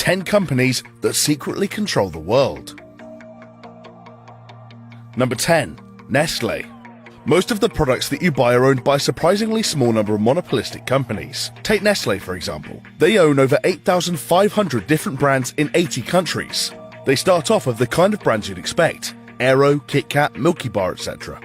10 companies that secretly control the world. Number 10. Nestle. Most of the products that you buy are owned by a surprisingly small number of monopolistic companies. Take Nestle, for example. They own over 8,500 different brands in 80 countries. They start off with the kind of brands you'd expect: Aero, Kit Kat, Milky Bar, etc.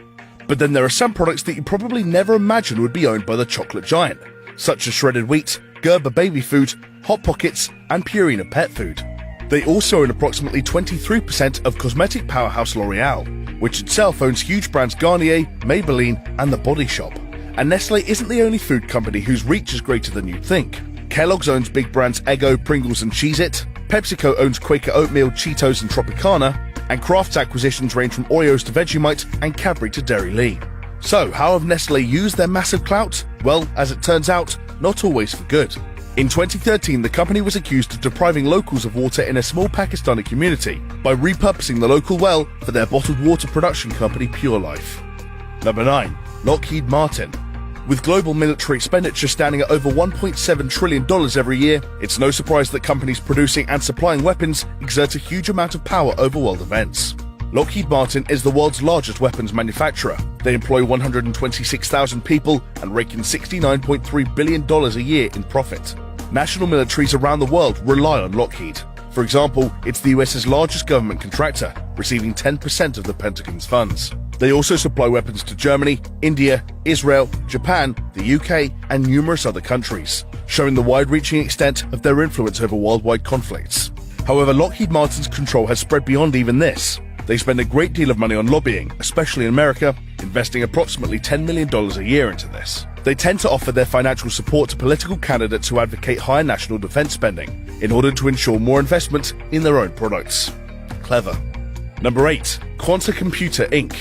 But then there are some products that you probably never imagined would be owned by the chocolate giant, such as shredded wheat, Gerber baby food, Hot Pockets, and Purina pet food. They also own approximately 23% of cosmetic powerhouse L'Oreal, which itself owns huge brands Garnier, Maybelline, and The Body Shop. And Nestle isn't the only food company whose reach is greater than you'd think. Kellogg's owns big brands Eggo, Pringles, and Cheez-It. PepsiCo owns Quaker Oatmeal, Cheetos, and Tropicana. And Kraft's acquisitions range from Oreos to Vegemite and Cadbury to Dairy Lee. So, how have Nestle used their massive clout? Well, as it turns out, not always for good. In 2013, the company was accused of depriving locals of water in a small Pakistani community by repurposing the local well for their bottled water production company Pure Life. Number 9. Lockheed Martin. With global military expenditure standing at over $1.7 trillion every year, it's no surprise that companies producing and supplying weapons exert a huge amount of power over world events. Lockheed Martin is the world's largest weapons manufacturer. They employ 126,000 people and rake in $69.3 billion a year in profit. National militaries around the world rely on Lockheed. For example, it's the US's largest government contractor, receiving 10% of the Pentagon's funds. They also supply weapons to Germany, India, Israel, Japan, the UK, and numerous other countries, showing the wide-reaching extent of their influence over worldwide conflicts. However, Lockheed Martin's control has spread beyond even this. They spend a great deal of money on lobbying, especially in America, investing approximately $10 million a year into this. They tend to offer their financial support to political candidates who advocate higher national defense spending in order to ensure more investment in their own products. Clever. Number 8. Quanta Computer Inc.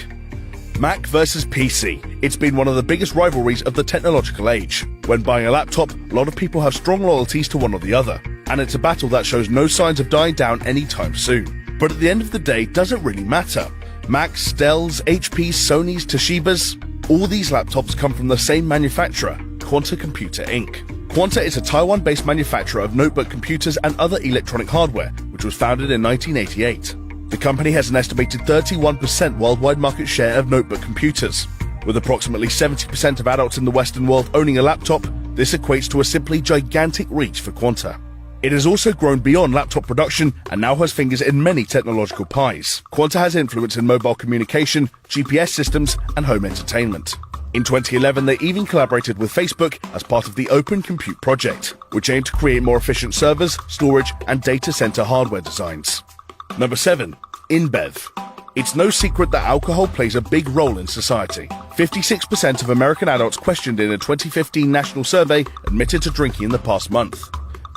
Mac versus PC. It's been one of the biggest rivalries of the technological age. When buying a laptop, a lot of people have strong loyalties to one or the other, and it's a battle that shows no signs of dying down anytime soon. But at the end of the day, does it really matter? Macs, Dells, HPs, Sonys, Toshibas, all these laptops come from the same manufacturer, Quanta Computer Inc. Quanta is a Taiwan-based manufacturer of notebook computers and other electronic hardware, which was founded in 1988. The company has an estimated 31% worldwide market share of notebook computers. With approximately 70% of adults in the Western world owning a laptop, this equates to a simply gigantic reach for Quanta. It has also grown beyond laptop production and now has fingers in many technological pies. Quanta has influence in mobile communication, GPS systems, and home entertainment. In 2011, they even collaborated with Facebook as part of the Open Compute project, which aimed to create more efficient servers, storage, and data center hardware designs. Number 7. InBev. It's no secret that alcohol plays a big role in society. 56% of American adults questioned in a 2015 national survey admitted to drinking in the past month.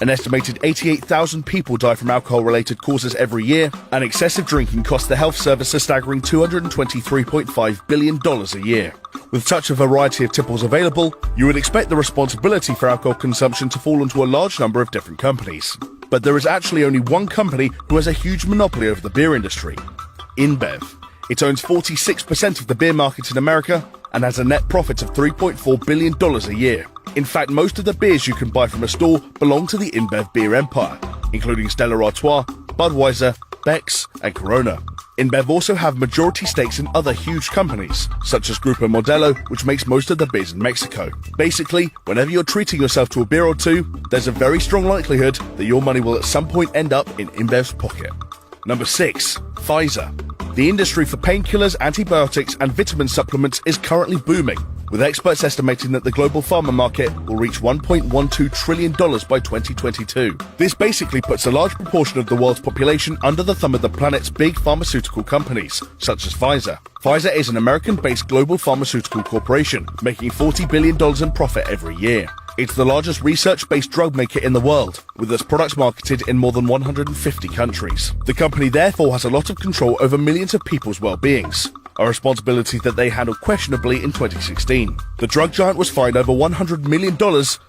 An estimated 88,000 people die from alcohol-related causes every year, and excessive drinking costs the health service a staggering $223.5 billion a year. With such a variety of tipples available, you would expect the responsibility for alcohol consumption to fall onto a large number of different companies. But there is actually only one company who has a huge monopoly over the beer industry: InBev. It owns 46% of the beer market in America and has a net profit of $3.4 billion a year. In fact, most of the beers you can buy from a store belong to the InBev beer empire, including Stella Artois, Budweiser, Beck's, and Corona. InBev also have majority stakes in other huge companies, such as Grupo Modelo, which makes most of the beers in Mexico. Basically, whenever you're treating yourself to a beer or two, there's a very strong likelihood that your money will at some point end up in InBev's pocket. Number 6. Pfizer. The industry for painkillers, antibiotics, and vitamin supplements is currently booming, with experts estimating that the global pharma market will reach $1.12 trillion by 2022. This basically puts a large proportion of the world's population under the thumb of the planet's big pharmaceutical companies, such as Pfizer. Pfizer is an American-based global pharmaceutical corporation, making $40 billion in profit every year. It's the largest research-based drug maker in the world, with its products marketed in more than 150 countries. The company therefore has a lot of control over millions of people's well-beings, a responsibility that they handled questionably in 2016. The drug giant was fined over $100 million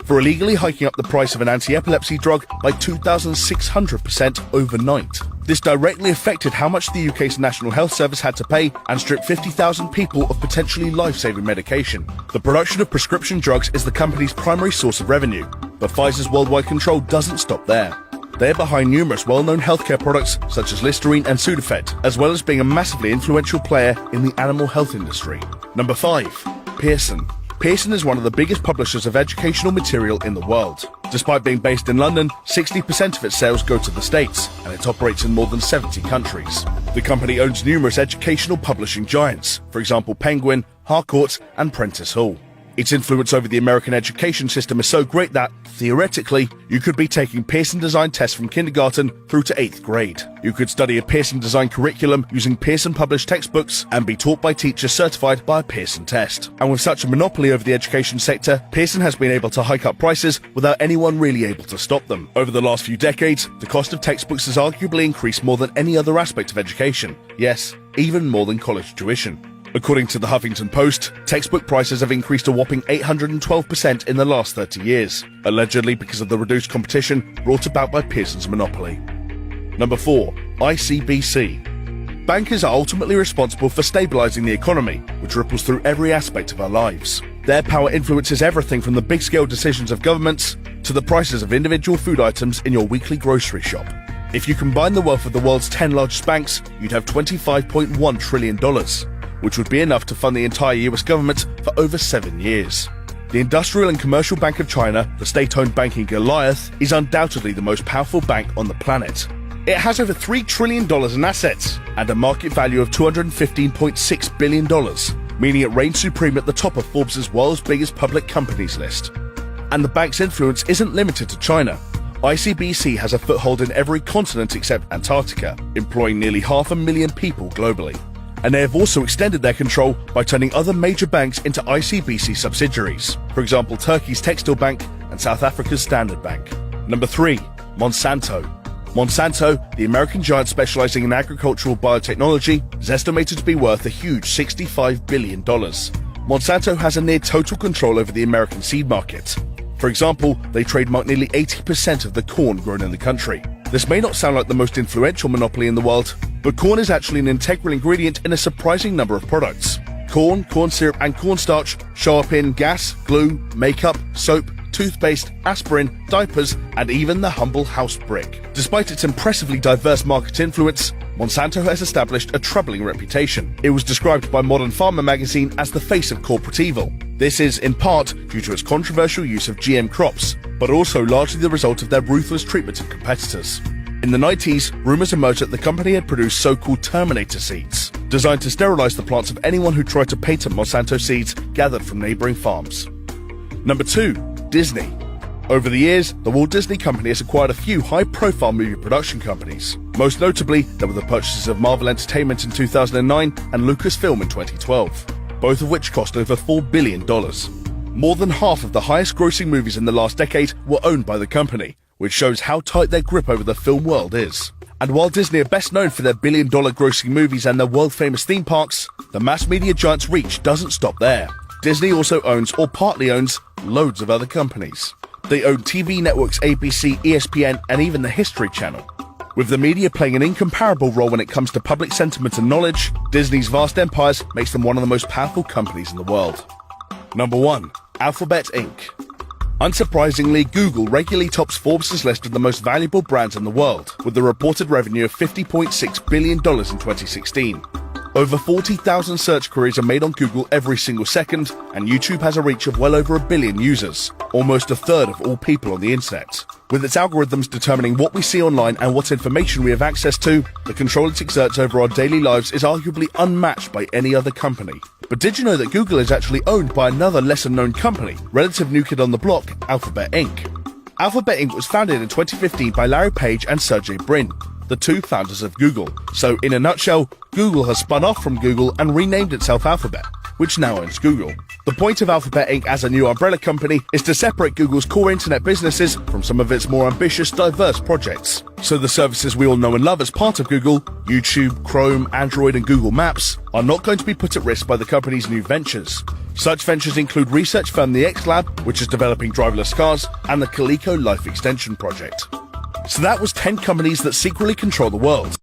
for illegally hiking up the price of an anti-epilepsy drug by 2,600% overnight. This directly affected how much the UK's National Health Service had to pay and stripped 50,000 people of potentially life-saving medication. The production of prescription drugs is the company's primary source of revenue, but Pfizer's worldwide control doesn't stop there. They're behind numerous well-known healthcare products such as Listerine and Sudafed, as well as being a massively influential player in the animal health industry. Number 5. Pearson. Pearson is one of the biggest publishers of educational material in the world. Despite being based in London, 60% of its sales go to the States, and it operates in more than 70 countries. The company owns numerous educational publishing giants, for example Penguin, Harcourt, and Prentice Hall. Its influence over the American education system is so great that, theoretically, you could be taking Pearson design tests from kindergarten through to 8th grade. You could study a Pearson design curriculum using Pearson published textbooks and be taught by teachers certified by a Pearson test. And with such a monopoly over the education sector, Pearson has been able to hike up prices without anyone really able to stop them. Over the last few decades, the cost of textbooks has arguably increased more than any other aspect of education. Yes, even more than college tuition. According to the Huffington Post, textbook prices have increased a whopping 812% in the last 30 years, allegedly because of the reduced competition brought about by Pearson's monopoly. Number 4. ICBC. Bankers are ultimately responsible for stabilizing the economy, which ripples through every aspect of our lives. Their power influences everything from the big-scale decisions of governments to the prices of individual food items in your weekly grocery shop. If you combine the wealth of the world's 10 largest banks, you'd have $25.1 trillion. Which would be enough to fund the entire US government for over 7 years. The Industrial and Commercial Bank of China, the state-owned banking Goliath, is undoubtedly the most powerful bank on the planet. It has over $3 trillion in assets and a market value of $215.6 billion, meaning it reigns supreme at the top of Forbes' world's biggest public companies list. And the bank's influence isn't limited to China. ICBC has a foothold in every continent except Antarctica, employing nearly 500,000 people globally. And they have also extended their control by turning other major banks into ICBC subsidiaries, for example Turkey's Textile Bank and South Africa's Standard Bank. Number 3. Monsanto. Monsanto, the American giant specializing in agricultural biotechnology, is estimated to be worth a huge $65 billion. Monsanto has a near total control over the American seed market. For example, they trademark nearly 80% of the corn grown in the country. This may not sound like the most influential monopoly in the world, but corn is actually an integral ingredient in a surprising number of products. Corn, corn syrup, and cornstarch show up in gas, glue, makeup, soap, toothpaste, aspirin, diapers, and even the humble house brick. Despite its impressively diverse market influence, Monsanto has established a troubling reputation. It was described by Modern Farmer magazine as the face of corporate evil. This is, in part, due to its controversial use of GM crops, but also largely the result of their ruthless treatment of competitors. In the 90s, rumors emerged that the company had produced so-called Terminator seeds, designed to sterilize the plants of anyone who tried to patent Monsanto seeds gathered from neighboring farms. Number 2. Disney. Over the years, the Walt Disney Company has acquired a few high-profile movie production companies. Most notably, there were the purchases of Marvel Entertainment in 2009 and Lucasfilm in 2012, both of which cost over $4 billion. More than half of the highest-grossing movies in the last decade were owned by the company, which shows how tight their grip over the film world is. And while Disney are best known for their billion-dollar grossing movies and their world-famous theme parks, the mass media giant's reach doesn't stop there. Disney also owns, or partly owns, loads of other companies. They own TV networks ABC, ESPN, and even the History Channel. With the media playing an incomparable role when it comes to public sentiment and knowledge, Disney's vast empires makes them one of the most powerful companies in the world. Number 1. Alphabet Inc. Unsurprisingly, Google regularly tops Forbes' list of the most valuable brands in the world, with a reported revenue of $50.6 billion in 2016. Over 40,000 search queries are made on Google every single second, and YouTube has a reach of well over 1 billion users, almost a third of all people on the internet. With its algorithms determining what we see online and what information we have access to, the control it exerts over our daily lives is arguably unmatched by any other company. But did you know that Google is actually owned by another lesser-known company, relative new kid on the block, Alphabet Inc.? Alphabet Inc. was founded in 2015 by Larry Page and Sergey Brin, the two founders of Google. So, in a nutshell, Google has spun off from Google and renamed itself Alphabet, which now owns Google. The point of Alphabet Inc. as a new umbrella company is to separate Google's core internet businesses from some of its more ambitious, diverse projects. So the services we all know and love as part of Google, YouTube, Chrome, Android, and Google Maps, are not going to be put at risk by the company's new ventures. Such ventures include research firm the X Lab, which is developing driverless cars, and the Coleco Life Extension project. So that was 10 companies that secretly control the world.